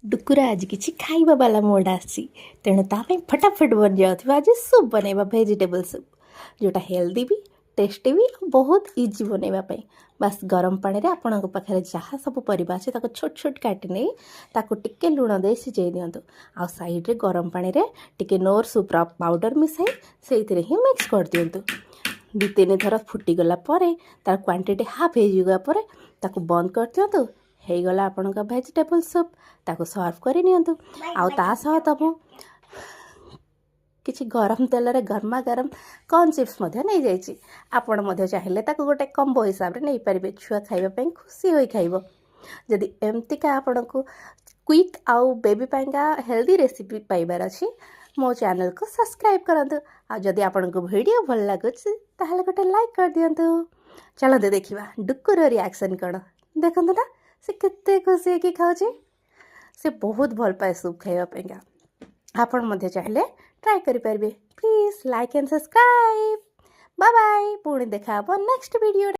डुकुर आज किसी खाइबा वाला मोड आसी तेणु ताप फटाफट बन जाऊँ आज सूप बनैबा वेजिटेबल सूप जोटा हेल्दी भी टेस्टी भी और बहुत इजी बनैबा बस गरम पानी रे आपणक पाखे जहाँ सब परिबा अच्छे छोट छोट काटी नहीं ताको टिके लुण दे सिझे दिंतु आ साइड रे गरम पानी रे टिके नोर सूप पाउडर मिसाई से ही मिक्स कर दिंतु दु तीन थर फुटीगला तार क्वांटिटी हाफ हो बंद कर दिंतु हो गला आपणक वेजिटेबल सूप ताको सर्व कर नियंतु आउ ता सह तब किसी गरम तेल रे गरमा गरम कॉर्न चिप्स नहीं जाइए आपण चाहिए ताको गोटे कम्बो हिसाब से नहीं पारे छुआ खाइबा खुशी होई खाइबो जदि एमतीका आपण को क्विक आउ बेबी पाइंका हेल्दी रेसिपी पाइबार अच्छी मो चैनल को सब्सक्राइब करंतु आ जदि आपण को वीडियो भल लागुच ताहले गोटे लाइक कर दियंतु चलते देखिबा डुकुर रिएक्शन कण देखंतु ना से केते खुशी है कि खाउची से बहुत भल पाए सूप खाइबा पेंगा आपण मध्य चाहिए ट्राई करि परबे please like and subscribe bye bye पुणी देखा नेक्स्ट वीडियो।